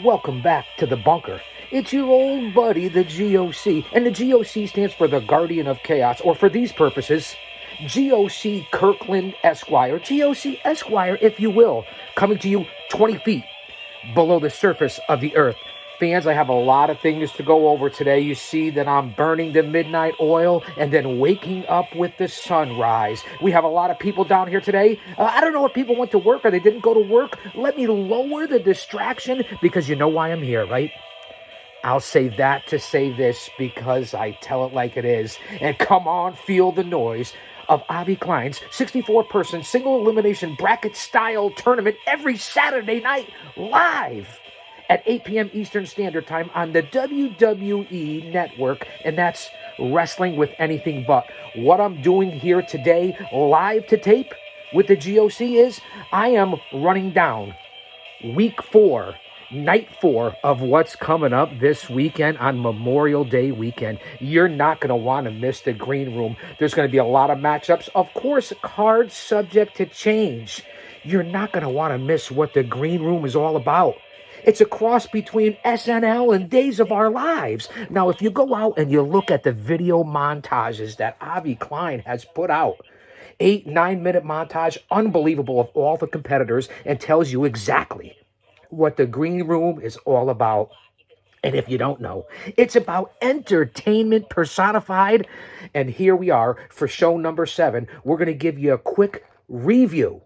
Welcome back to the bunker. It's your old buddy, the GOC, and the GOC stands for the Guardian of Chaos, or for these purposes, GOC Kirkland Esquire, GOC Esquire, if you will, coming to you 20 feet below the surface of the earth. Fans, I have a lot of things to go over today. You see that I'm burning the midnight oil and then waking up with the sunrise. We have a lot of people down here today. I don't know if people went to work or they didn't go to work. Let me lower the distraction because you know why I'm here, right? I'll say that to say this because I tell it like it is. And come on, feel the noise of Avi Klein's 64-person single elimination bracket style tournament every Saturday night live at 8 p.m. Eastern Standard Time on the WWE Network, and that's Wrestling with Anything But. What I'm doing here today, live to tape with the GOC, is I am running down week 4, night 4 of what's coming up this weekend on Memorial Day weekend. You're not going to want to miss the green room. There's going to be a lot of matchups. Of course, cards subject to change. You're not going to want to miss what the green room is all about. It's a cross between SNL and Days of Our Lives. Now, if you go out and you look at the video montages that Avi Klein has put out, 8-9 minute montage, unbelievable, of all the competitors, and tells you exactly what the green room is all about. And if you don't know, it's about entertainment personified. And here we are for show number 7. We're going to give you a quick review.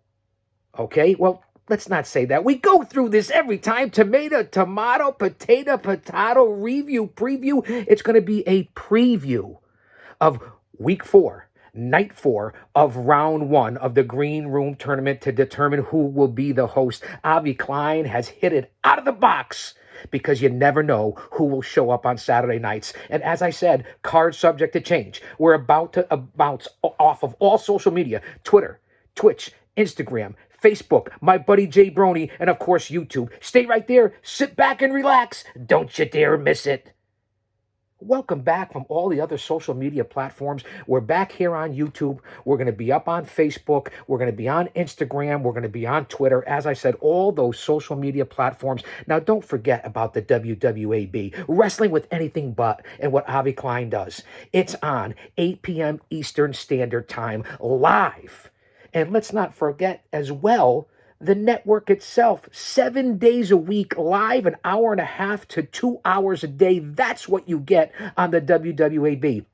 Okay, well, let's not say that. We go through this every time. Tomato, tomato, potato, potato, review, preview. It's going to be a preview of week 4, night 4 of round 1 of the Green Room tournament to determine who will be the host. Avi Klein has hit it out of the box because you never know who will show up on Saturday nights. And as I said, cards subject to change. We're about to bounce off of all social media, Twitter, Twitch, Instagram, Facebook, my buddy Jay Brony, and of course YouTube. Stay right there, sit back and relax. Don't you dare miss it. Welcome back from all the other social media platforms. We're back here on YouTube. We're going to be up on Facebook. We're going to be on Instagram. We're going to be on Twitter. As I said, all those social media platforms. Now, don't forget about the WWAB, Wrestling with Anything But, and what Avi Klein does. It's on 8 p.m. Eastern Standard Time, live. And let's not forget as well, the network itself, 7 days a week, live, an hour and a half to 2 hours a day. That's what you get on the WWAB.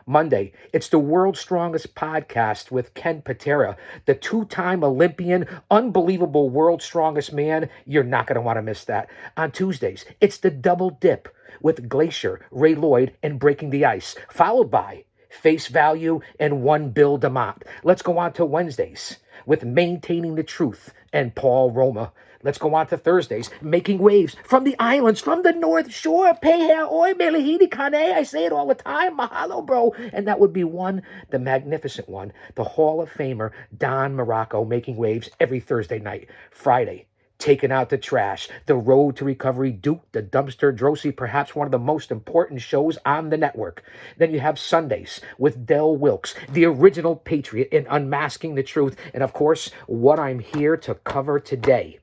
Monday, it's the World's Strongest Podcast with Ken Patera, the 2-time Olympian, unbelievable World's Strongest Man. You're not going to want to miss that. On Tuesdays, it's the Double Dip with Glacier, Ray Lloyd, and Breaking the Ice, followed by Face Value and One Bill DeMott. Let's go on to Wednesdays with Maintaining the Truth and Paul Roma. Let's go on to Thursdays, Making Waves from the islands, from the North Shore. Pehe oi melahini kane. I say it all the time. Mahalo, bro. And that would be one, the magnificent one, the Hall of Famer, Don Morocco, Making Waves every Thursday night. Friday, Taking Out the Trash, The Road to Recovery, Duke, The Dumpster Drosy, perhaps one of the most important shows on the network. Then you have Sundays with Del Wilkes, the original Patriot in Unmasking the Truth. And of course, what I'm here to cover today,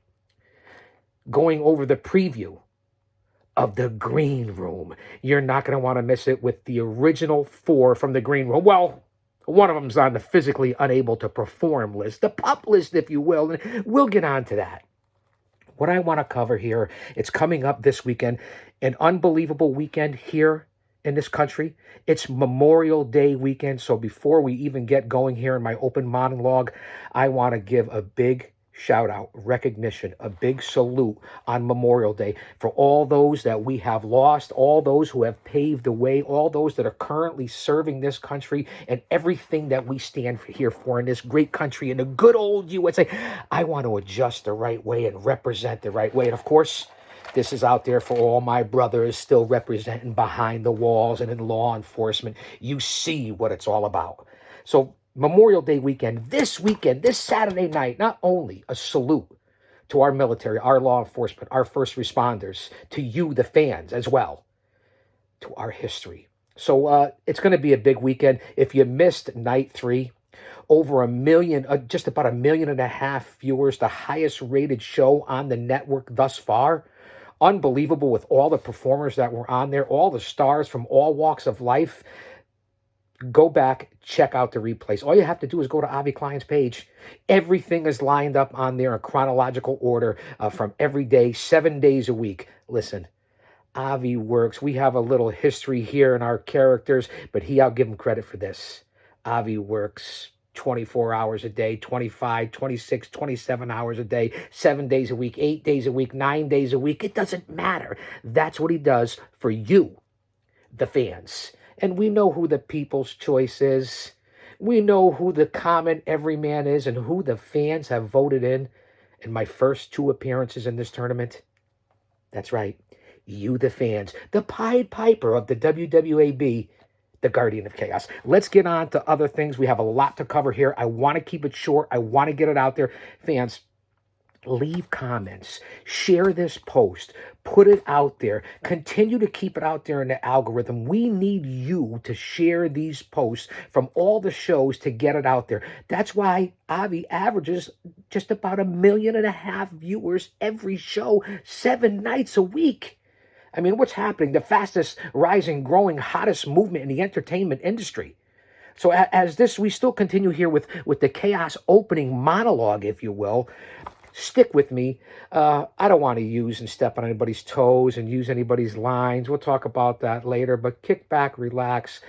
going over the preview of the Green Room. You're not going to want to miss it with the original 4 from the Green Room. Well, one of them's on the physically unable to perform list, the pup list, if you will, and we'll get on to that. What I want to cover here, it's coming up this weekend, an unbelievable weekend here in this country. It's Memorial Day weekend, so before we even get going here in my open monologue, I want to give a big shout out, recognition, a big salute on Memorial Day for all those that we have lost, all those who have paved the way, all those that are currently serving this country and everything that we stand here for in this great country, in the good old USA. I want to adjust the right way and represent the right way. And of course, this is out there for all my brothers still representing behind the walls and in law enforcement. You see what it's all about. So Memorial Day weekend, this Saturday night, not only a salute to our military, our law enforcement, our first responders, to you, the fans, as well, to our history. So it's going to be a big weekend. If you missed night 3, over 1 million, just about 1.5 million viewers, the highest rated show on the network thus far. Unbelievable with all the performers that were on there, all the stars from all walks of life. Go back, check out the replays. All you have to do is go to Avi Klein's page. Everything is lined up on there in chronological order from every day, 7 days a week. Listen, Avi works. We have a little history here in our characters, but I'll give him credit for this. Avi works 24 hours a day, 25, 26, 27 hours a day, 7 days a week, 8 days a week, 9 days a week. It doesn't matter. That's what he does for you, the fans. And we know who the people's choice is. We know who the common everyman is and who the fans have voted in my first 2 appearances in this tournament. That's right. You, the fans, the Pied Piper of the WWAB, the Guardian of Chaos. Let's get on to other things. We have a lot to cover here. I want to keep it short. I want to get it out there. Fans, leave comments, share this post, put it out there, continue to keep it out there in the algorithm. We need you to share these posts from all the shows to get it out there. That's why Avi averages just about 1.5 million viewers every show, 7 nights a week. I mean, what's happening? The fastest rising, growing, hottest movement in the entertainment industry. So as this, we still continue here with the Chaos opening monologue, if you will. Stick with me. I don't want to use and step on anybody's toes and use anybody's lines. We'll talk about that later, but kick back, relax.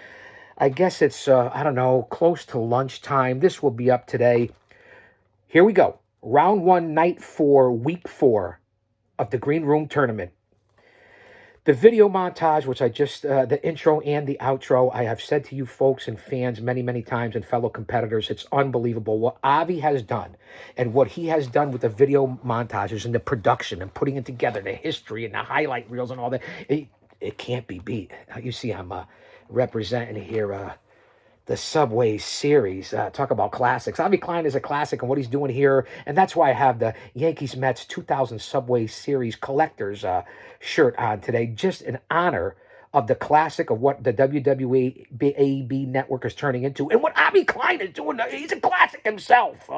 I guess it's, I don't know, close to lunchtime. This will be up today. Here we go. Round 1, night 4, week 4 of the Green Room Tournament. The video montage, which I just, the intro and the outro, I have said to you folks and fans many, many times and fellow competitors, it's unbelievable what Avi has done and what he has done with the video montages and the production and putting it together, the history and the highlight reels and all that. It can't be beat. You see, I'm representing here the Subway series. Talk about classics. Avi Klein is a classic and what he's doing here. And that's why I have the Yankees-Mets 2000 Subway Series collector's shirt on today, just in honor of the classic of what the WWAB network is turning into and what Avi Klein is doing. He's a classic himself.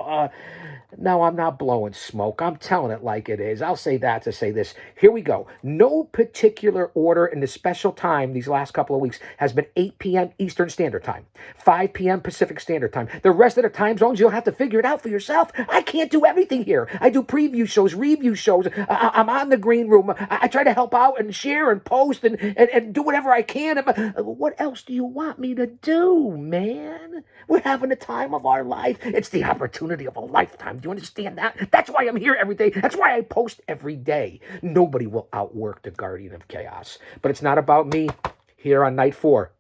No, I'm not blowing smoke. I'm telling it like it is. I'll say that to say this. Here we go. No particular order in the special time these last couple of weeks has been 8 p.m. Eastern Standard Time, 5 p.m. Pacific Standard Time. The rest of the time zones, you'll have to figure it out for yourself. I can't do everything here. I do preview shows, review shows. I'm on the green room. I try to help out and share and post and do whatever I can. What else do you want me to do, man? We're having the time of our life. It's the opportunity of a lifetime. Do you understand that? That's why I'm here every day. That's why I post every day. Nobody will outwork the Guardian of Chaos. But it's not about me here on night 4.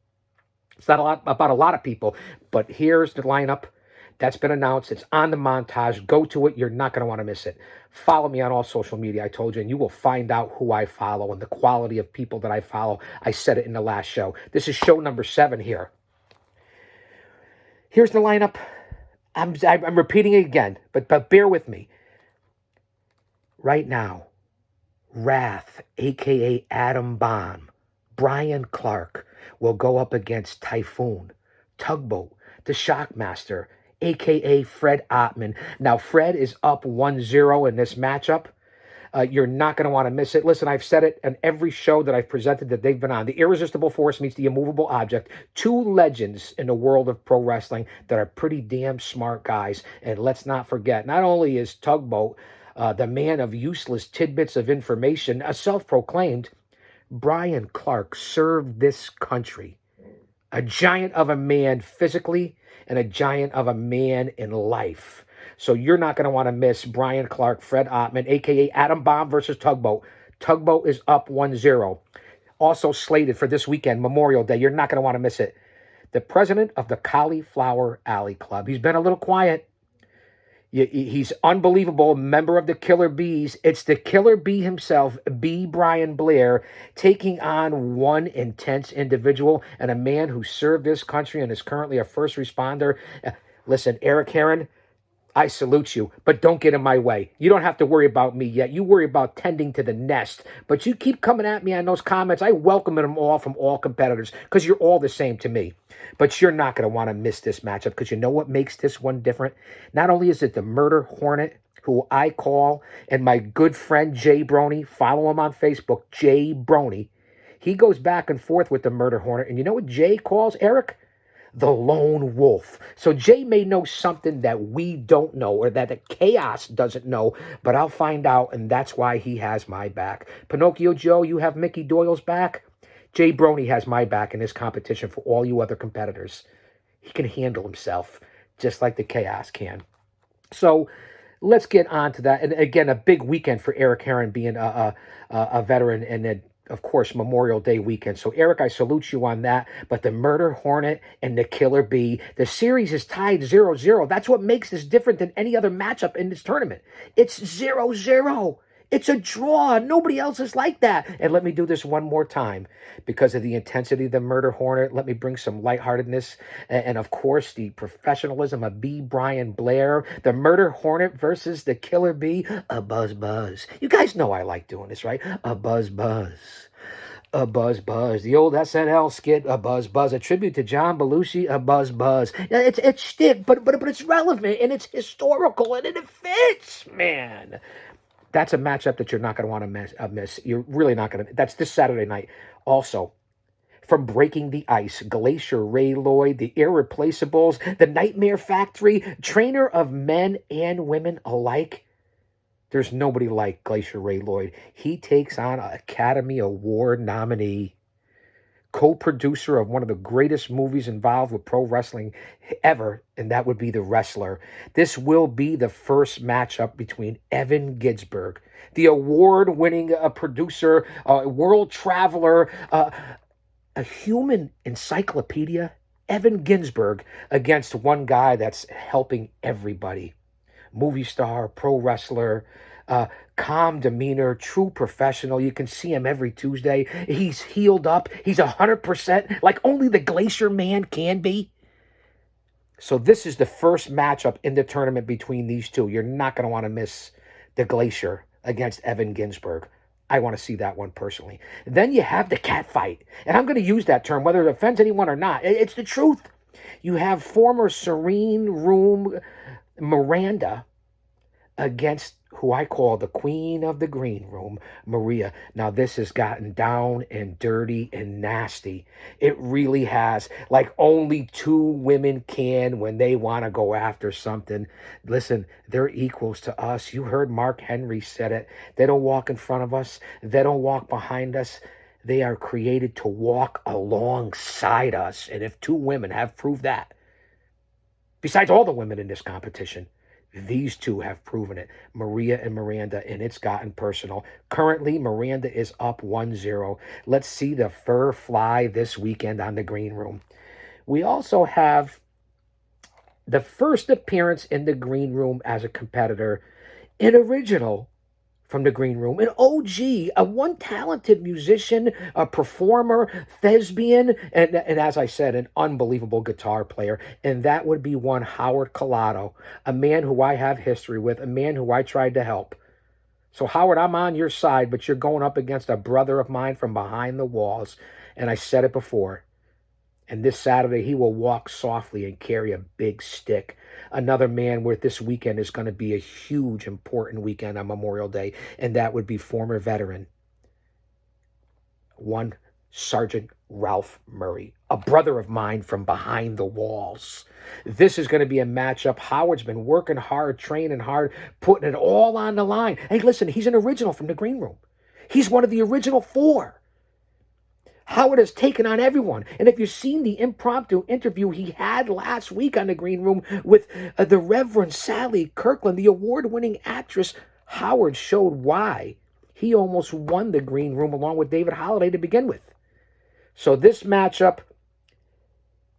It's not about a lot of people. But here's the lineup that's been announced. It's on the montage. Go to it. You're not going to want to miss it. Follow me on all social media, I told you, and you will find out who I follow and the quality of people that I follow. I said it in the last show. This is show number 7 here. Here's the lineup. I'm repeating it again, but bear with me. Right now, Wrath, a.k.a. Atom Bomb, Brian Clark, will go up against Typhoon, Tugboat, the Shockmaster, a.k.a. Fred Ottman. Now, Fred is up 1-0 in this matchup. You're not going to want to miss it. Listen, I've said it on every show that I've presented that they've been on. The irresistible force meets the immovable object. 2 legends in the world of pro wrestling that are pretty damn smart guys. And let's not forget, not only is Tugboat the man of useless tidbits of information, a self-proclaimed, Brian Clark served this country. A giant of a man physically and a giant of a man in life. So you're not going to want to miss Brian Clark, Fred Ottman, a.k.a. Atom Bomb versus Tugboat. Tugboat is up 1-0. Also slated for this weekend, Memorial Day. You're not going to want to miss it. The president of the Cauliflower Alley Club. He's been a little quiet. He's unbelievable, member of the Killer Bees. It's the Killer Bee himself, B. Brian Blair, taking on one intense individual and a man who served this country and is currently a first responder. Listen, Eric Heron, I salute you, but don't get in my way. You don't have to worry about me yet. You worry about tending to the nest. But you keep coming at me on those comments. I welcome them all from all competitors because you're all the same to me. But you're not going to want to miss this matchup because you know what makes this one different? Not only is it the Murder Hornet, who I call, and my good friend Jay Brony, follow him on Facebook, Jay Brony. He goes back and forth with the Murder Hornet. And you know what Jay calls Eric? The lone wolf. So Jay may know something that we don't know or that the chaos doesn't know, but I'll find out, and that's why he has my back. Pinocchio Joe, you have Mickey Doyle's back. Jay Brony has my back in this competition for all you other competitors. He can handle himself just like the chaos can. So let's get on to that. And again, a big weekend for Eric Heron being a veteran, and then, of course, Memorial Day weekend. So, Eric, I salute you on that. But the Murder Hornet and the Killer Bee, the series is tied 0-0. That's what makes this different than any other matchup in this tournament. It's 0-0. It's a draw. Nobody else is like that. And let me do this one more time because of the intensity of the Murder Hornet. Let me bring some lightheartedness and of course, the professionalism of B. Brian Blair. The Murder Hornet versus the Killer Bee. A buzz buzz. You guys know I like doing this, right? A buzz buzz. A buzz buzz. The old SNL skit, a buzz buzz. A tribute to John Belushi, a buzz buzz. It's shtick, but it's relevant and it's historical and it fits, man. That's a matchup that you're not going to want to miss. You're really not going to. That's this Saturday night. Also, from Breaking the Ice, Glacier Ray Lloyd, the Irreplaceables, the Nightmare Factory, trainer of men and women alike. There's nobody like Glacier Ray Lloyd. He takes on an Academy Award nominee, co-producer of one of the greatest movies involved with pro wrestling ever, and that would be The Wrestler. This will be the first matchup between Evan Ginsberg, the award-winning producer, world traveler, a human encyclopedia, Evan Ginsberg, against one guy that's helping everybody. Movie star, pro wrestler, calm demeanor, true professional. You can see him every Tuesday. He's healed up. He's 100% like only the Glacier Man can be. So this is the first matchup in the tournament between these two. You're not going to want to miss the Glacier against Evan Ginsberg. I want to see that one personally. Then you have the cat fight. And I'm going to use that term, whether it offends anyone or not. It's the truth. You have former Serene Room Miranda against who I call the queen of the green room, Maria. Now, this has gotten down and dirty and nasty. It really has. Like only two women can when they want to go after something. Listen, they're equals to us. You heard Mark Henry said it. They don't walk in front of us. They don't walk behind us. They are created to walk alongside us. And if two women have proved that, besides all the women in this competition, these two have proven it, Maria and Miranda, and it's gotten personal. Currently, Miranda is up 1-0. Let's see the fur fly this weekend on the green room. We also have the first appearance in the green room as a competitor, an original from the green room, an OG, a one talented musician, a performer, thespian, and as I said, an unbelievable guitar player. And that would be one Howard Collado, a man who I have history with, a man who I tried to help. So Howard, I'm on your side, but you're going up against a brother of mine from behind the walls. And I said it before. And this Saturday, he will walk softly and carry a big stick. Another man where this weekend is going to be a huge, important weekend on Memorial Day, and that would be former veteran, one Sergeant Ralph Murray, a brother of mine from behind the walls. This is going to be a matchup. Howard's been working hard, training hard, putting it all on the line. Hey, listen, he's an original from the green room. He's one of the original four. Howard has taken on everyone. And if you've seen the impromptu interview he had last week on the green room with the Reverend Sally Kirkland, the award-winning actress, Howard showed why he almost won the green room along with David Holliday to begin with. So this matchup,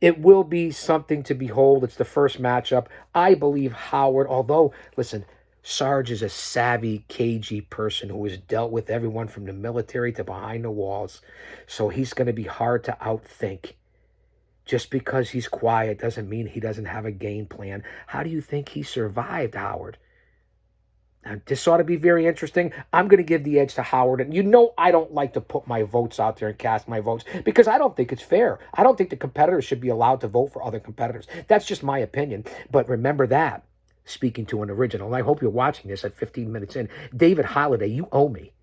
it will be something to behold. It's the first matchup. I believe Howard, although, listen, Sarge is a savvy, cagey person who has dealt with everyone from the military to behind the walls. So he's going to be hard to outthink. Just because he's quiet doesn't mean he doesn't have a game plan. How do you think he survived, Howard? Now, this ought to be very interesting. I'm going to give the edge to Howard. And you know I don't like to put my votes out there and cast my votes because I don't think it's fair. I don't think the competitors should be allowed to vote for other competitors. That's just my opinion. But remember that. speaking to an original. And I hope you're watching this at 15 minutes in. David Holliday, you owe me.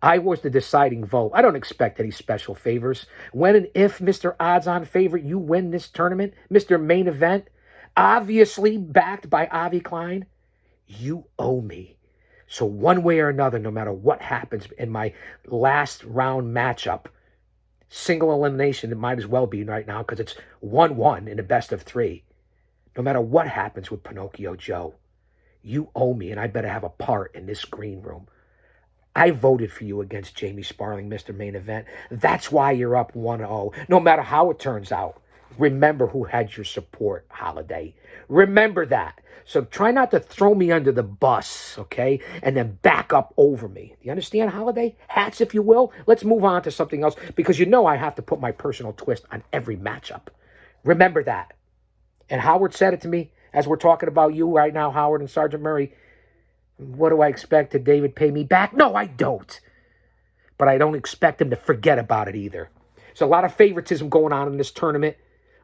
I was the deciding vote. I don't expect any special favors. When and if, Mr. Odds-on favorite, you win this tournament, Mr. Main Event, obviously backed by Avi Klein, you owe me. So one way or another, no matter what happens in my last round matchup, single elimination, it might as well be right now because it's 1-1 in a best of 3. No matter what happens with Pinocchio Joe, you owe me, and I better have a part in this green room. I voted for you against Jamie Sparling, Mr. Main Event. That's why you're up 1-0. No matter how it turns out, remember who had your support, Holiday. Remember that. So try not to throw me under the bus, okay? And then back up over me. You understand, Holiday? Hats, if you will. Let's move on to something else because you know I have to put my personal twist on every matchup. Remember that. And Howard said it to me as we're talking about you right now, Howard and Sergeant Murray. What do I expect? Did David pay me back? No, I don't. But I don't expect him to forget about it either. There's a lot of favoritism going on in this tournament,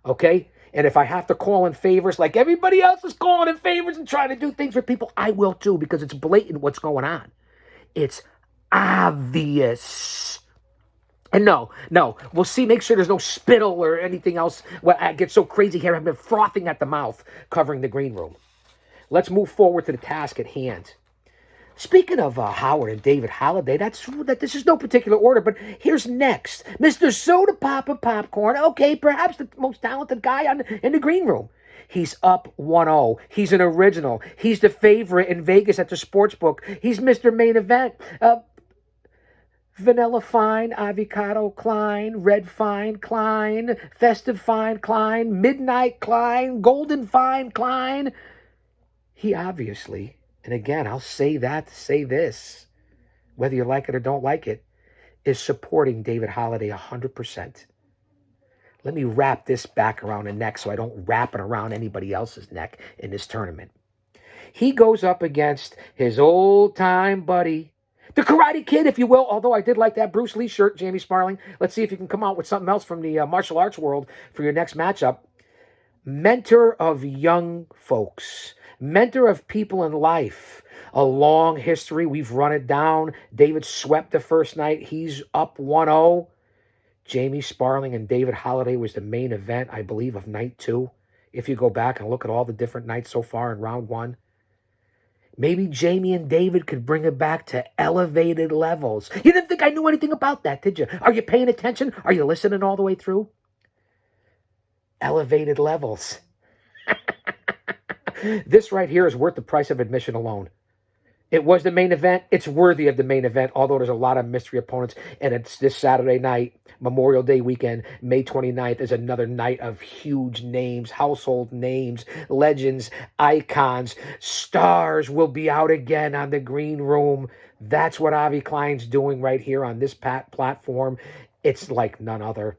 okay? And if I have to call in favors like everybody else is calling in favors and trying to do things for people, I will too because it's blatant what's going on. It's obvious. And no, we'll see. Make sure there's no spittle or anything else. Well, I get so crazy here. I've been frothing at the mouth covering the green room. Let's move forward to the task at hand. Speaking of Howard and David Holliday, this is no particular order, but here's next. Mr. Soda Pop and Popcorn, okay, perhaps the most talented guy in the green room. He's up 1-0. He's an original. He's the favorite in Vegas at the sportsbook. He's Mr. Main Event. Vanilla Fine, Avocado Klein, Red Fine Klein, Festive Fine Klein, Midnight Klein, Golden Fine Klein. He obviously, and again, I'll say that to say this, whether you like it or don't like it, is supporting David Holliday 100%. Let me wrap this back around the neck so I don't wrap it around anybody else's neck in this tournament. He goes up against his old-time buddy, the Karate Kid, if you will, although I did like that Bruce Lee shirt, Jamie Sparling. Let's see if you can come out with something else from the martial arts world for your next matchup. Mentor of young folks. Mentor of people in life. A long history. We've run it down. David swept the first night. He's up 1-0. Jamie Sparling and David Holliday was the main event, I believe, of night 2. If you go back and look at all the different nights so far in round 1. Maybe Jamie and David could bring it back to elevated levels. You didn't think I knew anything about that, did you? Are you paying attention? Are you listening all the way through? Elevated levels. This right here is worth the price of admission alone. It was the main event. It's worthy of the main event, although there's a lot of mystery opponents. And it's this Saturday night, Memorial Day weekend, May 29th, is another night of huge names, household names, legends, icons, stars will be out again on the green room. That's what Avi Klein's doing right here on this platform. It's like none other.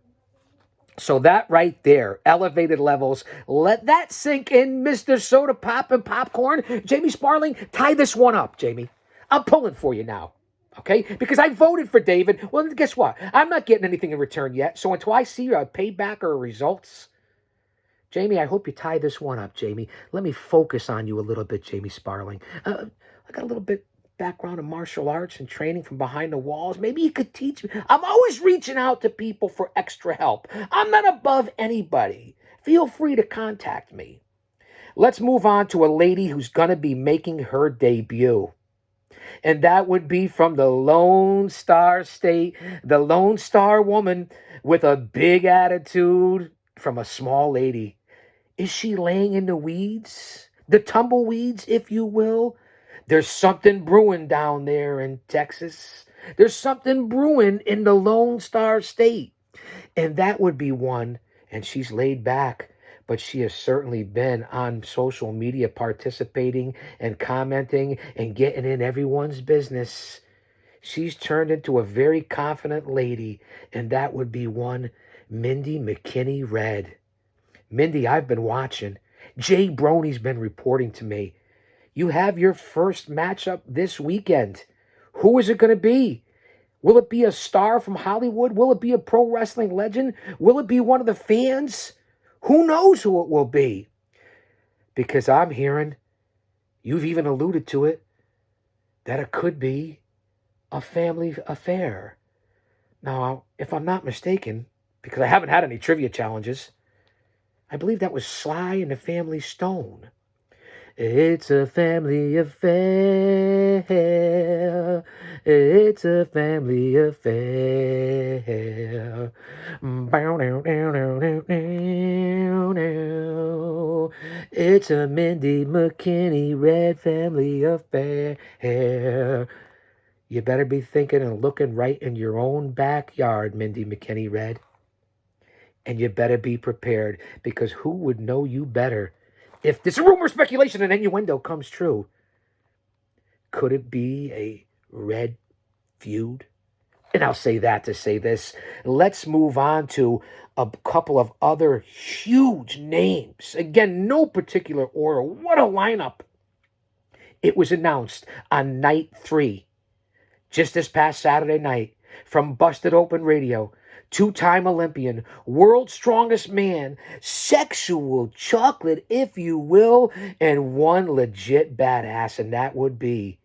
So that right there, elevated levels, let that sink in, Mr. Soda Pop and Popcorn. Jamie Sparling, tie this one up, Jamie. I'm pulling for you now, okay? Because I voted for David. Well, guess what? I'm not getting anything in return yet. So until I see a payback or results, Jamie, I hope you tie this one up, Jamie. Let me focus on you a little bit, Jamie Sparling. I got a little bit background in martial arts and training from behind the walls. Maybe you could teach me. I'm always reaching out to people for extra help. I'm not above anybody. Feel free to contact me. Let's move on to a lady who's going to be making her debut. And that would be from the Lone Star State, the Lone Star woman with a big attitude from a small lady. Is she laying in the weeds? The tumbleweeds, if you will? There's something brewing down there in Texas. There's something brewing in the Lone Star State. And that would be one. And she's laid back. But she has certainly been on social media participating and commenting and getting in everyone's business. She's turned into a very confident lady. And that would be one Mindy McKinney-Red. Mindy, I've been watching. Jay Brony's been reporting to me. You have your first matchup this weekend. Who is it going to be? Will it be a star from Hollywood? Will it be a pro wrestling legend? Will it be one of the fans? Who knows who it will be? Because I'm hearing You've even alluded to it, that it could be a family affair. Now, if I'm not mistaken, because I haven't had any trivia challenges, I believe that was Sly and the Family Stone. It's a family affair. It's a family affair. It's a Mindy McKinney Red family affair. You better be thinking and looking right in your own backyard, Mindy McKinney Red. And you better be prepared, because who would know you better if this rumor, speculation, and innuendo comes true? Could it be a red feud? And I'll say that to say this. Let's move on to a couple of other huge names. Again, no particular order. What a lineup. It was announced on night 3, just this past Saturday night, from Busted Open Radio. Two-time Olympian, world's strongest man, sexual chocolate, if you will, and one legit badass, and that would be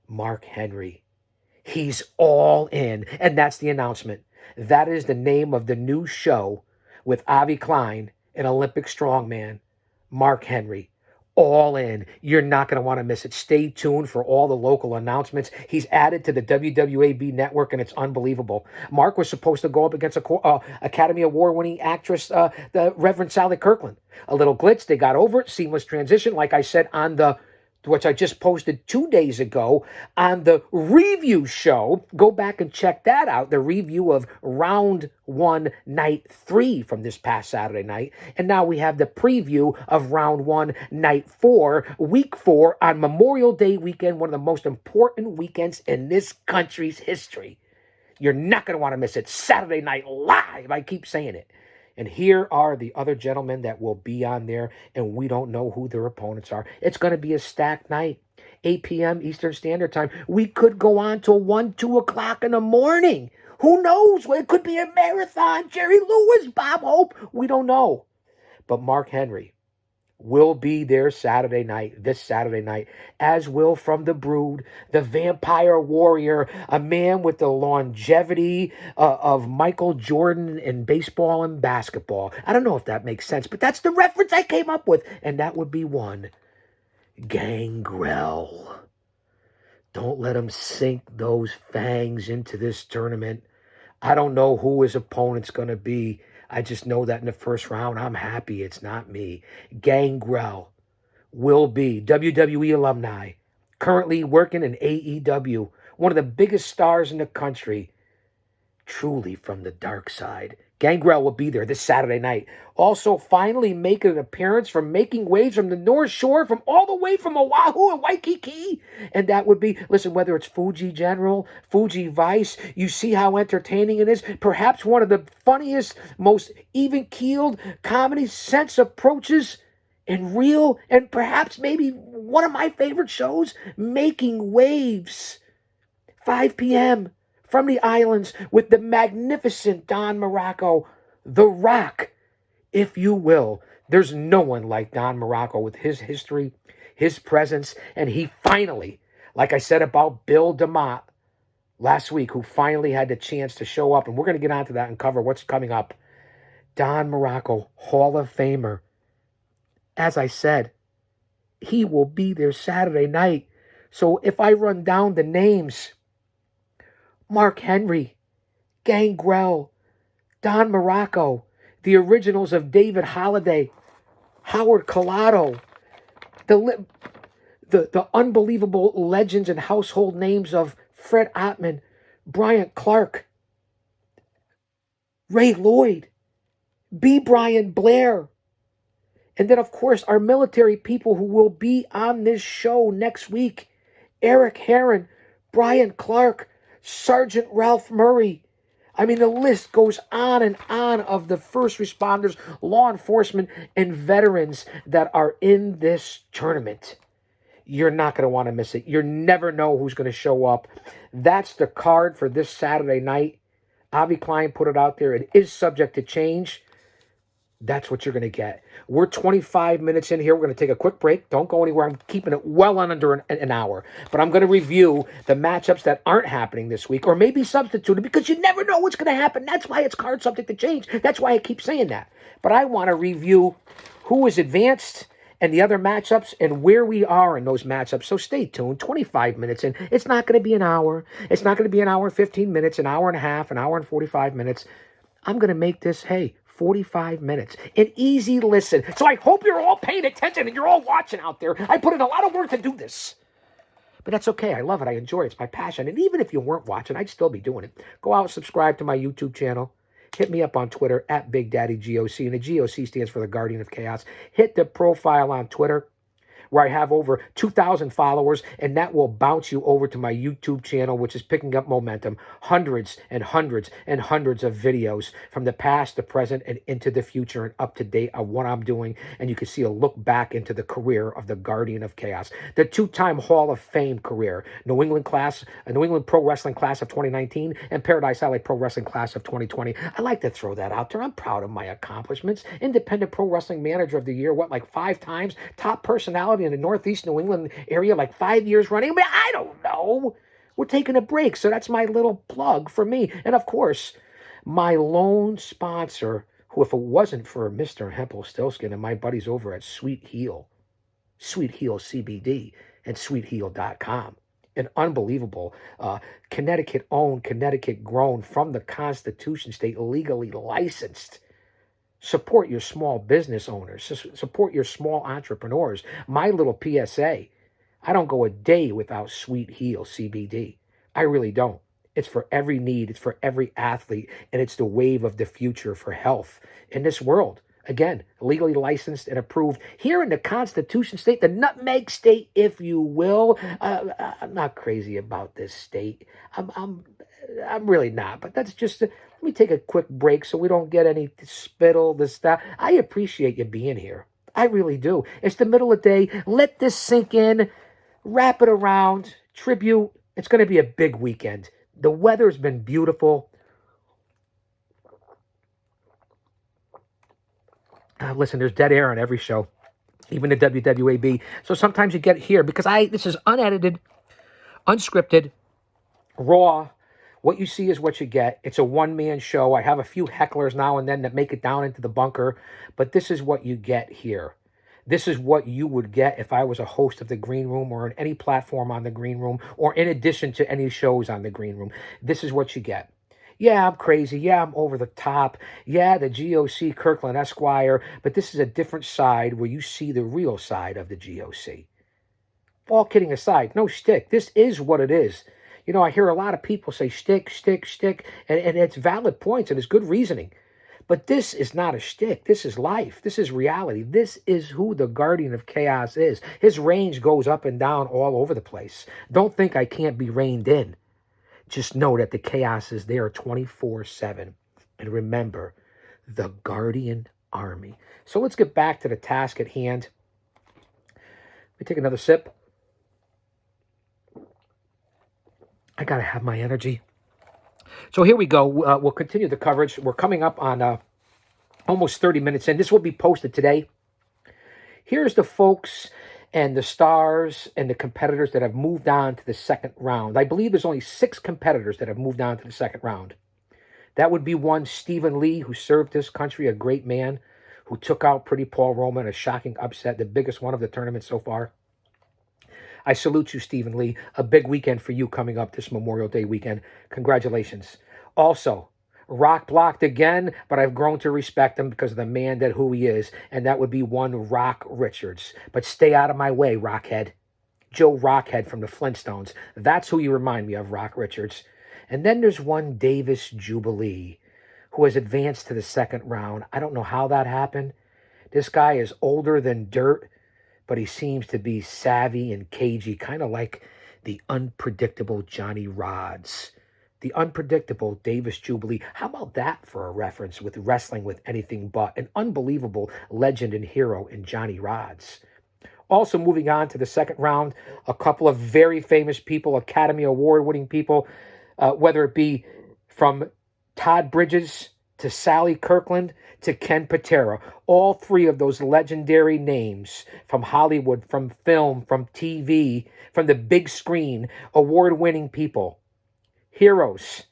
Mark Henry. He's all in, and that's the announcement. That is the name of the new show with Avi Klein, an Olympic strongman, Mark Henry. All in. You're not going to want to miss it. Stay tuned for all the local announcements. He's added to the WWAB network, and it's unbelievable. Mark was supposed to go up against Academy Award-winning actress, the Reverend Sally Kirkland. A little glitch. They got over it. Seamless transition. Like I said which I just posted 2 days ago on the review show. Go back and check that out. The review of round 1, night 3 from this past Saturday night. And now we have the preview of round 1, night 4, week 4 on Memorial Day weekend, one of the most important weekends in this country's history. You're not going to want to miss it. Saturday Night Live. I keep saying it. And here are the other gentlemen that will be on there, and we don't know who their opponents are. It's going to be a stacked night. 8 p.m. Eastern Standard Time. We could go on till 1, 2 o'clock in the morning. Who knows? It could be a marathon. Jerry Lewis, Bob Hope. We don't know. But Mark Henry will be there this Saturday night, as will From the Brood, the Vampire Warrior, a man with the longevity of Michael Jordan in baseball and basketball. I don't know if that makes sense, but that's the reference I came up with, and that would be one Gangrel. Don't let him sink those fangs into this tournament. I don't know who his opponent's going to be. I just know that in the first round, I'm happy it's not me. Gangrel will be WWE alumni, currently working in AEW, one of the biggest stars in the country, truly from the dark side. Gangrel will be there this Saturday night. Also, finally making an appearance from making waves from the North Shore, from all the way from Oahu and Waikiki. And that would be, listen, whether it's Fuji General, Fuji Vice, you see how entertaining it is. Perhaps one of the funniest, most even-keeled comedy sense approaches and real, and perhaps maybe one of my favorite shows, Making Waves. 5 p.m. from the islands with the magnificent Don Morocco, The Rock, if you will. There's no one like Don Morocco with his history, his presence, and he finally, like I said about Bill DeMott last week, who finally had the chance to show up, and we're going to get onto that and cover what's coming up. Don Morocco, Hall of Famer. As I said, he will be there Saturday night. So if I run down the names, Mark Henry, Gangrel, Don Morocco, the originals of David Holliday, Howard Collado, the unbelievable legends and household names of Fred Ottman, Bryant Clark, Ray Lloyd, B. Brian Blair, and then, of course, our military people who will be on this show next week, Eric Herron, Brian Clark, Sergeant Ralph Murray. I mean, the list goes on and on of the first responders, law enforcement, and veterans that are in this tournament. You're not going to want to miss it. You never know who's going to show up. That's the card for this Saturday night. Avi Klein put it out there. It is subject to change. That's what you're going to get. We're 25 minutes in here. We're going to take a quick break. Don't go anywhere. I'm keeping it well on under an hour. But I'm going to review the matchups that aren't happening this week or maybe substituted because you never know what's going to happen. That's why it's card subject to change. That's why I keep saying that. But I want to review who is advanced and the other matchups and where we are in those matchups. So stay tuned. 25 minutes in. It's not going to be an hour. It's not going to be an hour and 15 minutes, an hour and a half, an hour and 45 minutes. I'm going to make this, 45 minutes. An easy listen. So I hope you're all paying attention and you're all watching out there. I put in a lot of work to do this. But that's okay. I love it. I enjoy it. It's my passion. And even if you weren't watching, I'd still be doing it. Go out and subscribe to my YouTube channel. Hit me up on Twitter at Big Daddy GOC. And the GOC stands for the Guardian of Chaos. Hit the profile on Twitter, where I have over 2,000 followers, and that will bounce you over to my YouTube channel, which is picking up momentum. Hundreds and hundreds and hundreds of videos from the past, the present, and into the future, and up to date on what I'm doing. And you can see a look back into the career of the Guardian of Chaos, the two-time Hall of Fame career, New England Pro Wrestling class of 2019, and Paradise Alley Pro Wrestling class of 2020. I like to throw that out there. I'm proud of my accomplishments. Independent Pro Wrestling Manager of the Year, like 5 times? Top personality in the Northeast New England area, like 5 years running. I don't know. We're taking a break, so that's my little plug for me. And of course, my lone sponsor, who if it wasn't for Mr. Hempel-Stilskin and my buddies over at Sweet Heel CBD, and sweetheel.com, an unbelievable Connecticut-owned, Connecticut-grown, from the Constitution State, legally licensed. Support your small business owners. Support your small entrepreneurs. My little PSA, I don't go a day without Sweet Heel CBD. I really don't. It's for every need. It's for every athlete. And it's the wave of the future for health in this world. Again, legally licensed and approved here in the Constitution State, the Nutmeg State, if you will. I'm not crazy about this state. I'm really not. But that's just... Let me take a quick break so we don't get any spittle, this stuff. I appreciate you being here. I really do. It's the middle of the day. Let this sink in. Wrap it around. Tribute. It's going to be a big weekend. The weather's been beautiful. Listen, there's dead air on every show, even the WWAB. So sometimes you get here because this is unedited, unscripted, raw. What you see is what you get. It's a one-man show. I have a few hecklers now and then that make it down into the bunker, but this is what you get here. This is what you would get if I was a host of the Green Room or on any platform on the Green Room or in addition to any shows on the Green Room. This is what you get. Yeah, I'm crazy. Yeah, I'm over the top. Yeah, the GOC Kirkland Esquire, but this is a different side where you see the real side of the GOC. All kidding aside, no shtick. This is what it is. You know, I hear a lot of people say shtick, and it's valid points and it's good reasoning. But this is not a shtick. This is life. This is reality. This is who the Guardian of Chaos is. His range goes up and down all over the place. Don't think I can't be reined in. Just know that the chaos is there 24/7. And remember, the Guardian Army. So let's get back to the task at hand. Let me take another sip. I got to have my energy. So here we go. We'll continue the coverage. We're coming up on almost 30 minutes in. This will be posted today. Here's the folks and the stars and the competitors that have moved on to the second round. I believe there's only 6 competitors that have moved on to the second round. That would be one, Stephen Lee, who served this country, a great man, who took out Pretty Paul Roman, a shocking upset, the biggest one of the tournament so far. I salute you, Stephen Lee. A big weekend for you coming up this Memorial Day weekend. Congratulations. Also, Rock blocked again, but I've grown to respect him because of the man that who he is, and that would be one Rock Richards. But stay out of my way, Rockhead. Joe Rockhead from the Flintstones. That's who you remind me of, Rock Richards. And then there's one Davis Jubilee, who has advanced to the second round. I don't know how that happened. This guy is older than dirt, but he seems to be savvy and cagey, kind of like the unpredictable Johnny Rods. The unpredictable Davis Jubilee. How about that for a reference with wrestling with anything but an unbelievable legend and hero in Johnny Rods. Also moving on to the second round, a couple of very famous people, Academy Award-winning people, whether it be from Todd Bridges to Sally Kirkland, to Ken Patera. All three of those legendary names from Hollywood, from film, from TV, from the big screen, award-winning people, heroes,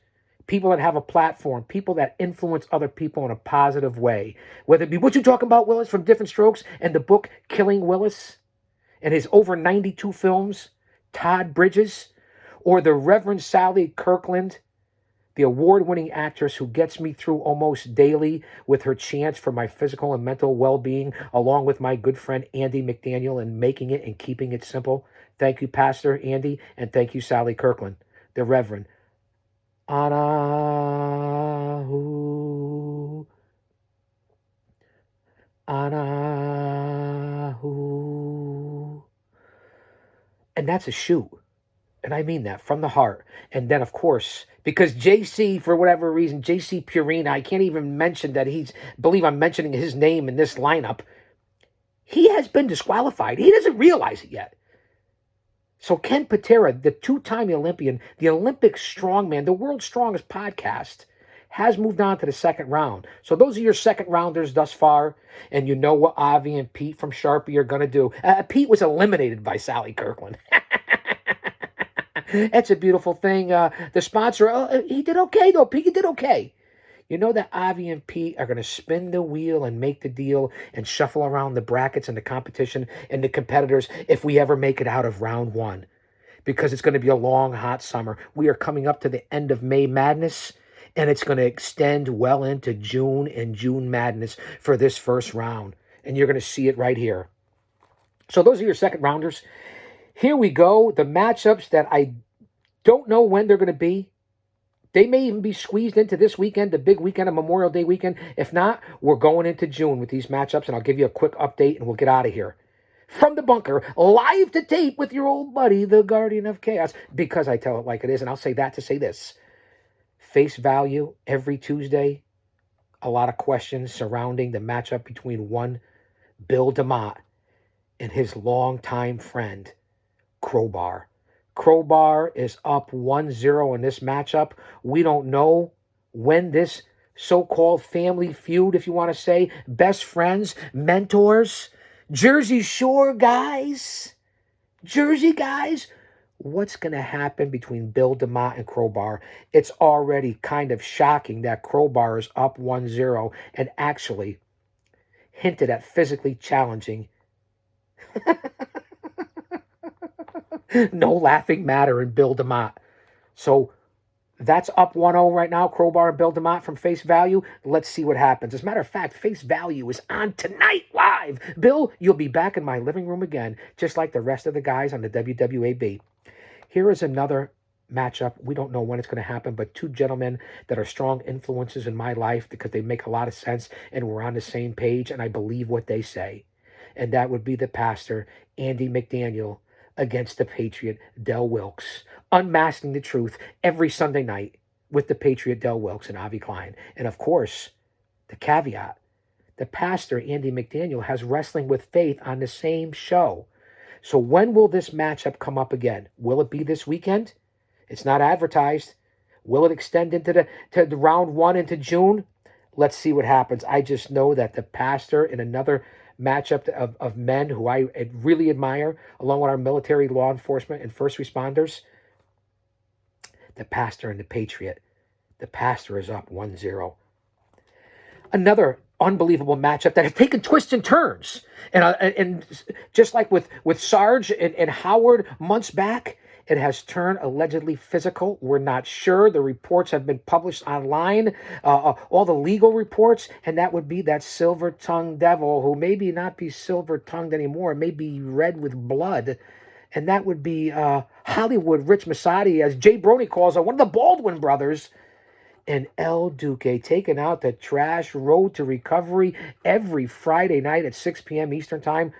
people that have a platform, people that influence other people in a positive way. Whether it be what you talking about, Willis, from Different Strokes, and the book Killing Willis, and his over 92 films, Todd Bridges, or the Reverend Sally Kirkland, the award-winning actress who gets me through almost daily with her chants for my physical and mental well-being, along with my good friend Andy McDaniel, and making it and keeping it simple. Thank you, Pastor Andy, and thank you, Sally Kirkland, the Reverend. Anahu, Anahu. And that's a shoot. And I mean that from the heart. And then, of course, because JC, for whatever reason, JC Purina, I can't even mention that believe I'm mentioning his name in this lineup. He has been disqualified. He doesn't realize it yet. So Ken Patera, the two-time Olympian, the Olympic strongman, the world's strongest podcast, has moved on to the second round. So those are your second rounders thus far. And you know what Avi and Pete from Sharpie are going to do. Pete was eliminated by Sally Kirkland. That's a beautiful thing. The sponsor, he did okay, though. Pete did okay. You know that Avi and Pete are going to spin the wheel and make the deal and shuffle around the brackets and the competition and the competitors if we ever make it out of round one. Because it's going to be a long, hot summer. We are coming up to the end of May Madness, and it's going to extend well into June and June Madness for this first round. And you're going to see it right here. So those are your second rounders. Here we go. The matchups that I don't know when they're going to be. They may even be squeezed into this weekend, the big weekend of Memorial Day weekend. If not, we're going into June with these matchups, and I'll give you a quick update, and we'll get out of here. From the bunker, live to tape with your old buddy, the Guardian of Chaos, because I tell it like it is, and I'll say that to say this. Face value every Tuesday, a lot of questions surrounding the matchup between one Bill DeMott and his longtime friend, Crowbar. Crowbar is up 1-0 in this matchup. We don't know when this so-called family feud, if you want to say, best friends, mentors, Jersey Shore guys, Jersey guys, what's going to happen between Bill DeMott and Crowbar? It's already kind of shocking that Crowbar is up 1-0 and actually hinted at physically challenging no laughing matter in Bill DeMott. So that's up 1-0 right now, Crowbar and Bill DeMott from Face Value. Let's see what happens. As a matter of fact, Face Value is on tonight live. Bill, you'll be back in my living room again, just like the rest of the guys on the WWAB. Here is another matchup. We don't know when it's going to happen, but two gentlemen that are strong influences in my life because they make a lot of sense and we're on the same page and I believe what they say. And that would be the pastor, Andy McDaniel, against the Patriot, Del Wilkes. Unmasking the truth every Sunday night with the Patriot, Del Wilkes, and Avi Klein. And of course, the caveat, the pastor, Andy McDaniel, has Wrestling with Faith on the same show. So when will this matchup come up again? Will it be this weekend? It's not advertised. Will it extend into the round one into June? Let's see what happens. I just know that the pastor in another matchup of men who I really admire, along with our military, law enforcement, and first responders, the pastor and the Patriot. The pastor is up 1-0. Another unbelievable matchup that has taken twists and turns. And just like with Sarge and Howard months back, it has turned allegedly physical. We're not sure. The reports have been published online, all the legal reports, and that would be that silver-tongued devil who maybe not be silver-tongued anymore, may be red with blood, and that would be Hollywood Rich Masadi, as Jay Brony calls one of the Baldwin brothers, and El Duque taking out the trash road to recovery every Friday night at 6 p.m. Eastern Time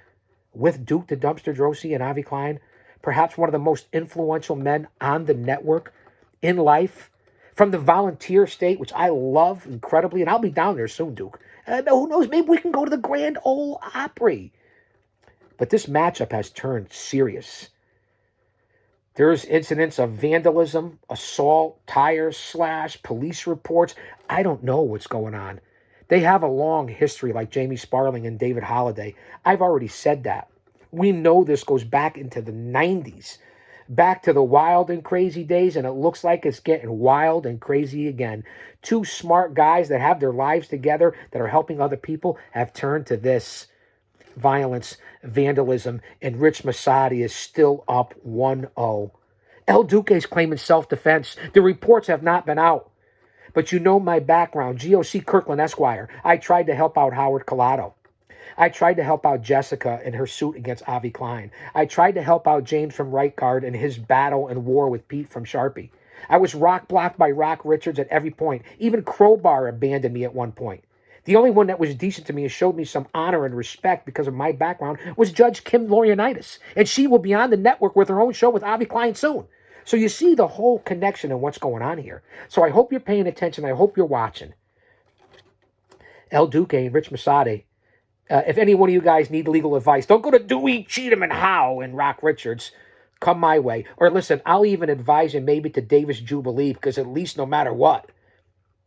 with Duke the Dumpster Drosy and Avi Klein. Perhaps one of the most influential men on the network in life, from the volunteer state, which I love incredibly, and I'll be down there soon, Duke. Who knows, maybe we can go to the Grand Ole Opry. But this matchup has turned serious. There's incidents of vandalism, assault, tire slash, police reports. I don't know what's going on. They have a long history like Jamie Sparling and David Holliday. I've already said that. We know this goes back into the 90s, back to the wild and crazy days, and it looks like it's getting wild and crazy again. Two smart guys that have their lives together, that are helping other people, have turned to this violence, vandalism, and Rich Masadi is still up 1-0. El Duque is claiming self-defense. The reports have not been out. But you know my background, GOC Kirkland Esquire. I tried to help out Howard Collado. I tried to help out Jessica in her suit against Avi Klein. I tried to help out James from Right Guard in his battle and war with Pete from Sharpie. I was rock blocked by Rock Richards at every point. Even Crowbar abandoned me at one point. The only one that was decent to me and showed me some honor and respect because of my background was Judge Kim Laurinaitis. And she will be on the network with her own show with Avi Klein soon. So you see the whole connection and what's going on here. So I hope you're paying attention. I hope you're watching. El Duque and Rich Masadi. If any one of you guys need legal advice, don't go to Dewey, Cheatham, and Howe and Rock Richards. Come my way. Or listen, I'll even advise him maybe to Davis Jubilee, because at least no matter what,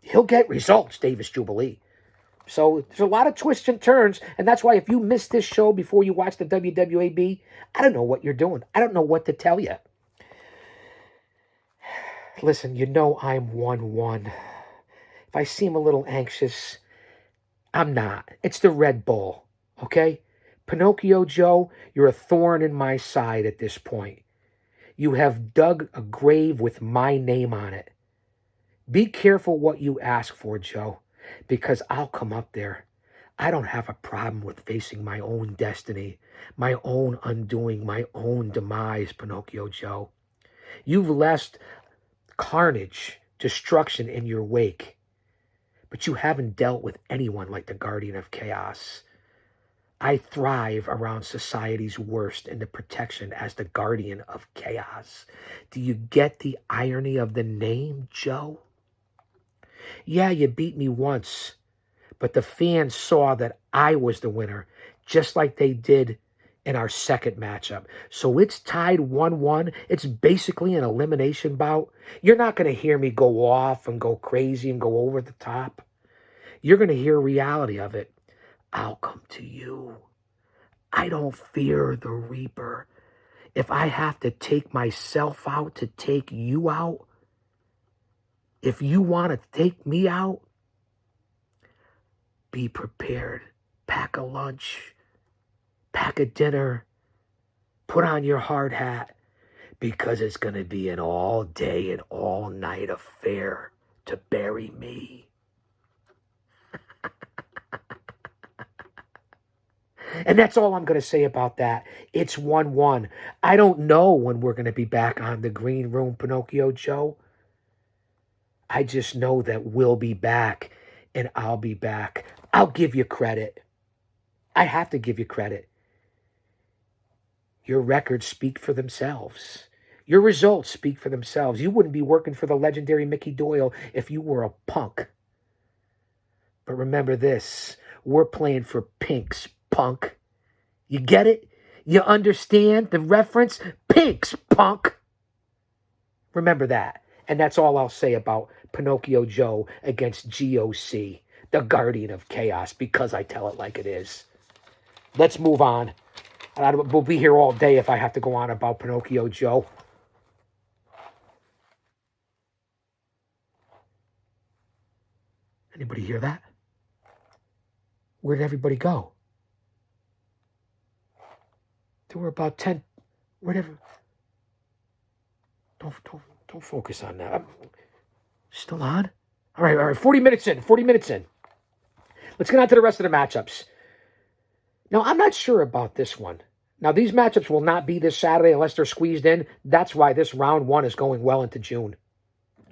he'll get results, Davis Jubilee. So there's a lot of twists and turns, and that's why if you missed this show before you watch the WWAB, I don't know what you're doing. I don't know what to tell you. Listen, you know I'm 1-1. If I seem a little anxious, I'm not. It's the Red Bull, okay? Pinocchio Joe, you're a thorn in my side at this point. You have dug a grave with my name on it. Be careful what you ask for, Joe, because I'll come up there. I don't have a problem with facing my own destiny, my own undoing, my own demise, Pinocchio Joe. You've left carnage, destruction in your wake, but you haven't dealt with anyone like the Guardian of Chaos. I thrive around society's worst in the protection as the Guardian of Chaos. Do you get the irony of the name, Joe? Yeah, you beat me once, but the fans saw that I was the winner, just like they did in our second matchup. So it's tied 1-1. It's basically an elimination bout. You're not going to hear me go off and go crazy and go over the top. You're going to hear reality of it. I'll come to you. I don't fear the Reaper. If I have to take myself out to take you out, if you want to take me out, be prepared. Pack a lunch. Pack a dinner. Put on your hard hat, because it's going to be an all-day and all-night affair to bury me. And that's all I'm going to say about that. It's 1-1. I don't know when we're going to be back on the green room, Pinocchio Joe. I just know that we'll be back, and I'll be back. I'll give you credit. I have to give you credit. Your records speak for themselves. Your results speak for themselves. You wouldn't be working for the legendary Mickey Doyle if you were a punk. But remember this, we're playing for pinks, punk. You get it? You understand the reference? Pinks, punk. Remember that. And that's all I'll say about Pinocchio Joe against GOC, the Guardian of Chaos, because I tell it like it is. Let's move on. We'll be here all day if I have to go on about Pinocchio Joe. Anybody hear that? Where did everybody go? There were about 10. Whatever. Don't focus on that. Still on? All right. 40 minutes in. Let's get on to the rest of the matchups. Now, I'm not sure about this one. Now, these matchups will not be this Saturday unless they're squeezed in. That's why this round one is going well into June.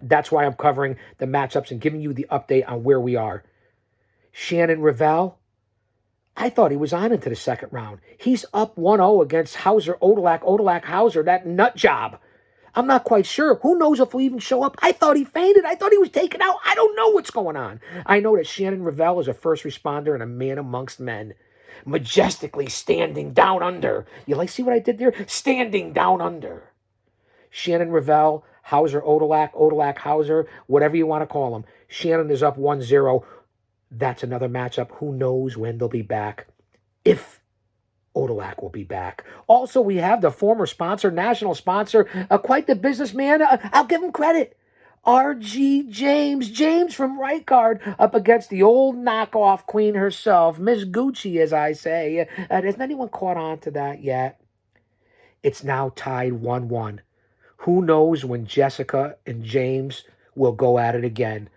That's why I'm covering the matchups and giving you the update on where we are. Shannon Ravel, I thought he was on into the second round. He's up 1-0 against Hauser Odalak Hauser, that nut job. I'm not quite sure. Who knows if he'll even show up? I thought he fainted. I thought he was taken out. I don't know what's going on. I know that Shannon Ravel is a first responder and a man amongst men, majestically standing down under. You see what I did there? Standing down under. Shannon Ravel, Hauser Odolak, Odolak Hauser, whatever you want to call them. Shannon is up 1-0. That's another matchup. Who knows when they'll be back? If Odolak will be back. Also, we have the former sponsor, national sponsor, quite the businessman. I'll give him credit. R.G. James from Right Guard, up against the old knockoff queen herself, Miss Gucci, as I say. Hasn't anyone caught on to that yet? It's now tied 1-1. Who knows when Jessica and James will go at it again?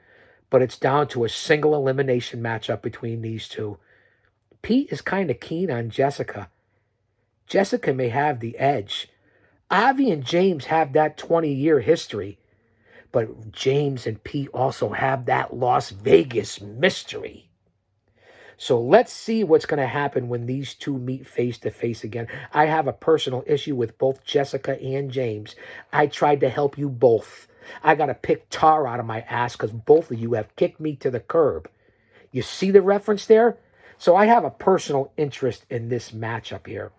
But it's down to a single elimination matchup between these two. Pete is kind of keen on Jessica. Jessica may have the edge. Avi and James have that 20-year history. But James and Pete also have that Las Vegas mystery. So let's see what's going to happen when these two meet face to face again. I have a personal issue with both Jessica and James. I tried to help you both. I got to pick tar out of my ass because both of you have kicked me to the curb. You see the reference there? So I have a personal interest in this matchup here.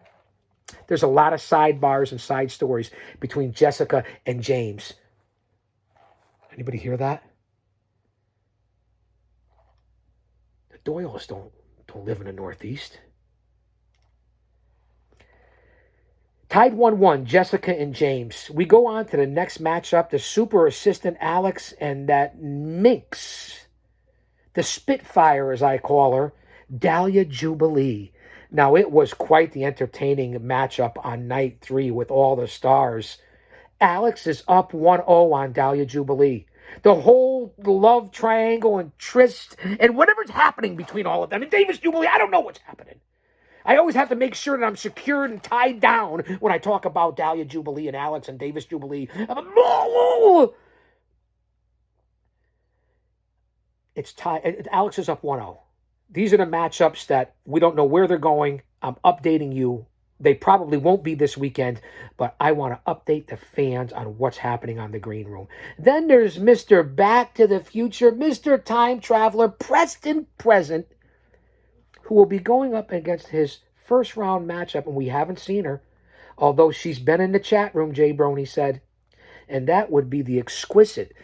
There's a lot of sidebars and side stories between Jessica and James. Anybody hear that? The Doyles don't live in the Northeast. Tied 1-1, Jessica and James. We go on to the next matchup, the super assistant Alex and that minx, the Spitfire as I call her, Dahlia Jubilee. Now, it was quite the entertaining matchup on night 3 with all the stars. Alex is up 1-0 on Dahlia Jubilee. The whole love triangle and tryst and whatever's happening between all of them. And Davis Jubilee, I don't know what's happening. I always have to make sure that I'm secured and tied down when I talk about Dahlia Jubilee and Alex and Davis Jubilee. It's tied. Alex is up 1-0. These are the matchups that we don't know where they're going. I'm updating you. They probably won't be this weekend, but I want to update the fans on what's happening on the green room. Then there's Mr. Back to the Future, Mr. Time Traveler, Preston Present, who will be going up against his first round matchup, and we haven't seen her, although she's been in the chat room, Jay Brony said, and that would be the Exquisite.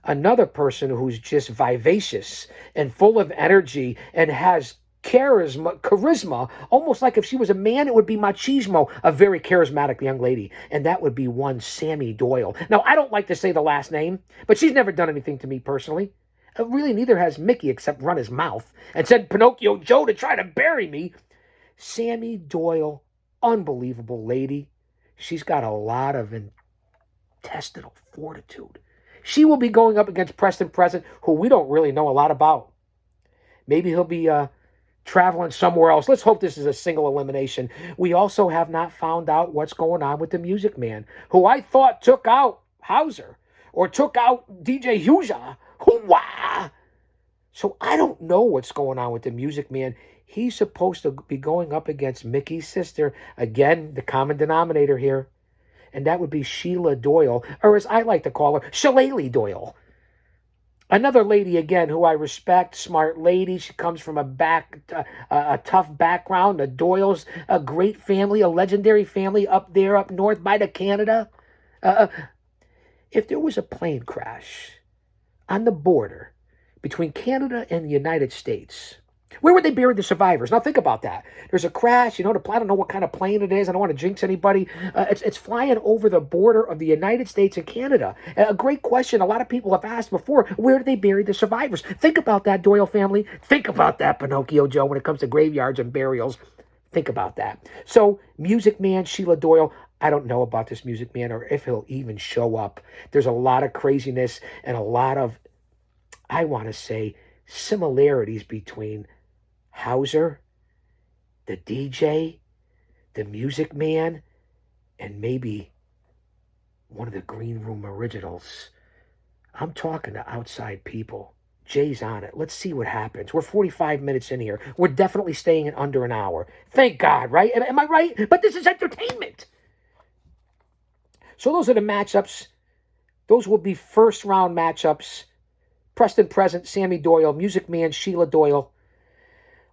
Another person who's just vivacious and full of energy and has charisma, almost like if she was a man, it would be machismo, a very charismatic young lady. And that would be one Sammy Doyle. Now, I don't like to say the last name, but she's never done anything to me personally. Really, neither has Mickey except run his mouth and send Pinocchio Joe to try to bury me. Sammy Doyle, unbelievable lady. She's got a lot of intestinal fortitude. She will be going up against Preston Present, who we don't really know a lot about. Maybe he'll be traveling somewhere else. Let's hope this is a single elimination. We also have not found out what's going on with the Music Man, who I thought took out Hauser or took out DJ Huja. Hoo-wah! So I don't know what's going on with the Music Man. He's supposed to be going up against Mickey's sister. Again, the common denominator here. And that would be Sheila Doyle, or as I like to call her, Shillelagh Doyle. Another lady, again, who I respect, smart lady. She comes from a tough background. The Doyles, a great family, a legendary family up there, up north by the Canada. If there was a plane crash on the border between Canada and the United States, where would they bury the survivors? Now think about that. There's a crash, I don't know what kind of plane it is. I don't want to jinx anybody. It's flying over the border of the United States and Canada. A great question a lot of people have asked before. Where do they bury the survivors? Think about that, Doyle family. Think about that, Pinocchio Joe, when it comes to graveyards and burials. Think about that. So, Music Man, Sheila Doyle, I don't know about this Music Man or if he'll even show up. There's a lot of craziness and a lot of, I want to say, similarities between Hauser, the DJ, the Music Man, and maybe one of the Green Room originals. I'm talking to outside people. Jay's on it. Let's see what happens. We're 45 minutes in here. We're definitely staying in under an hour. Thank God, right? Am I right? But this is entertainment. So those are the matchups. Those will be first round matchups. Preston Present, Sammy Doyle, Music Man, Sheila Doyle.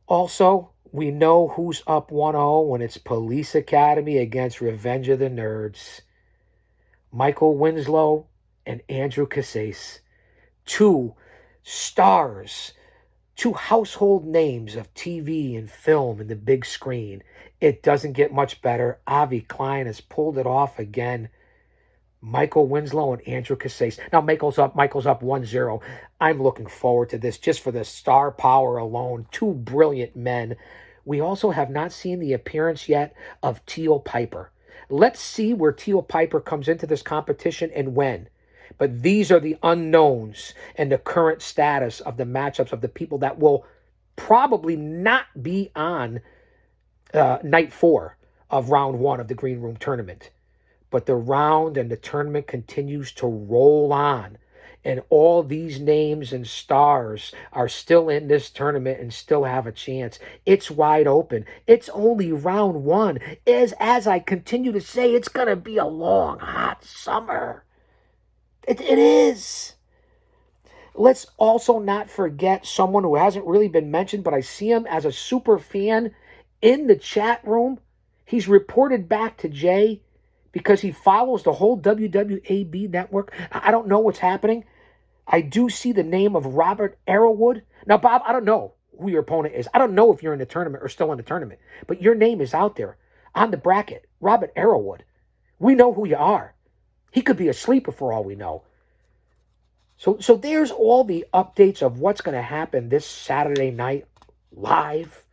Also, we know who's up 1-0 when it's Police Academy against Revenge of the Nerds. Michael Winslow and Andrew Casase, two stars, two household names of TV and film and the big screen. It doesn't get much better. Avi Klein has pulled it off again. Michael Winslow and Andrew Casase. Now Michael's up 1-0. I'm looking forward to this just for the star power alone. Two brilliant men. We also have not seen the appearance yet of Teal Piper. Let's see where Teal Piper comes into this competition and when. But these are the unknowns and the current status of the matchups of the people that will probably not be on night 4 of round 1 of the Green Room tournament. But the round and the tournament continues to roll on. And all these names and stars are still in this tournament and still have a chance. It's wide open. It's only round 1. As I continue to say, it's going to be a long, hot summer. It is. Let's also not forget someone who hasn't really been mentioned, but I see him as a super fan in the chat room. He's reported back to Jay because he follows the whole WWAB network. I don't know what's happening. I do see the name of Robert Arrowwood. Now, Bob, I don't know who your opponent is. I don't know if you're in the tournament or still in the tournament, but your name is out there on the bracket. Robert Arrowwood. We know who you are. He could be a sleeper for all we know. So there's all the updates of what's going to happen this Saturday night live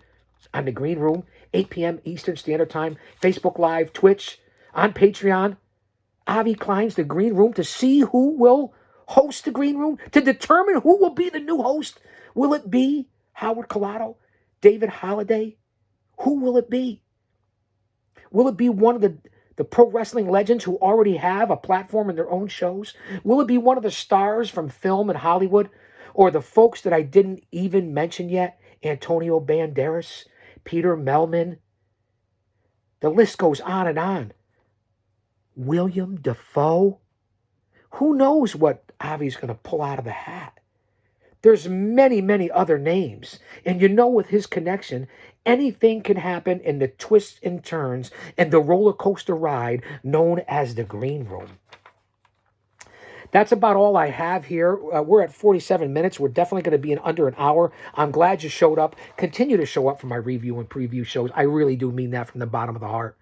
on the Green Room, 8 p.m. Eastern Standard Time, Facebook Live, Twitch, on Patreon. Avi Klein's The Green Room to see who will host the Green Room, to determine who will be the new host. Will it be Howard Collado, David Holliday? Who will it be? Will it be one of the pro wrestling legends who already have a platform in their own shows? Will it be one of the stars from film and Hollywood? Or the folks that I didn't even mention yet? Antonio Banderas, Peter Melman. The list goes on and on. William Dafoe. Who knows what Avi's going to pull out of the hat? There's many, many other names. And you know, with his connection, anything can happen in the twists and turns and the roller coaster ride known as the Green Room. That's about all I have here. We're at 47 minutes. We're definitely going to be in under an hour. I'm glad you showed up. Continue to show up for my review and preview shows. I really do mean that from the bottom of the heart.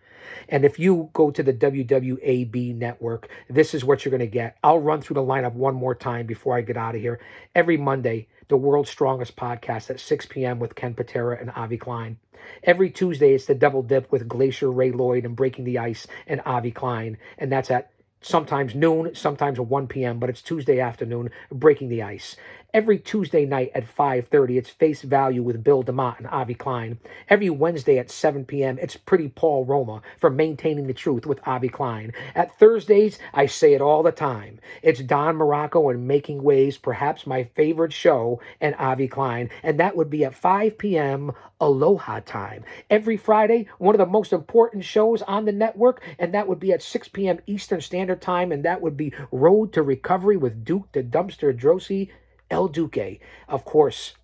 And if you go to the WWAB network, this is what you're going to get. I'll run through the lineup one more time before I get out of here. Every Monday, the World's Strongest Podcast at 6 p.m. with Ken Patera and Avi Klein. Every Tuesday, it's the Double Dip with Glacier Ray Lloyd and Breaking the Ice and Avi Klein. And that's at sometimes noon, sometimes 1 p.m., but it's Tuesday afternoon, Breaking the Ice. Every Tuesday night at 5:30, it's Face Value with Bill DeMott and Avi Klein. Every Wednesday at 7 p.m., it's Pretty Paul Roma for Maintaining the Truth with Avi Klein. At Thursdays, I say it all the time, it's Don Morocco and Making Waves, perhaps my favorite show, and Avi Klein, and that would be at 5 p.m. Aloha time. Every Friday, one of the most important shows on the network, and that would be at 6 p.m. Eastern Standard Time, and that would be Road to Recovery with Duke the Dumpster Drosy El Duque. Of course,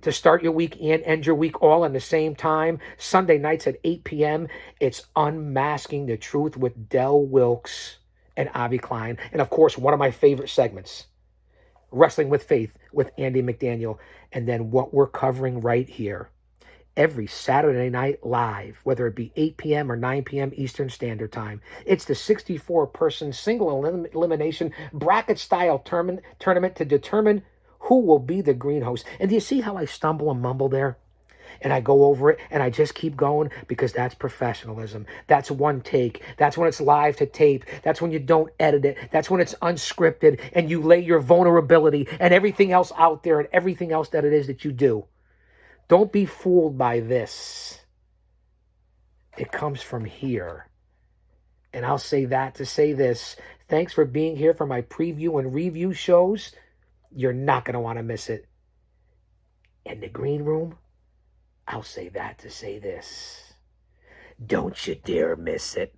to start your week and end your week all in the same time, Sunday nights at 8 p.m., it's Unmasking the Truth with Del Wilkes and Avi Klein. And of course, one of my favorite segments, Wrestling with Faith with Andy McDaniel. And then what we're covering right here, every Saturday night live, whether it be 8 p.m. or 9 p.m. Eastern Standard Time. It's the 64-person single elimination bracket-style tournament to determine who will be the green host. And do you see how I stumble and mumble there? And I go over it and I just keep going because that's professionalism. That's one take. That's when it's live to tape. That's when you don't edit it. That's when it's unscripted and you lay your vulnerability and everything else out there and everything else that it is that you do. Don't be fooled by this. It comes from here. And I'll say that to say this. Thanks for being here for my preview and review shows. You're not going to want to miss it. In the Green Room, I'll say that to say this. Don't you dare miss it.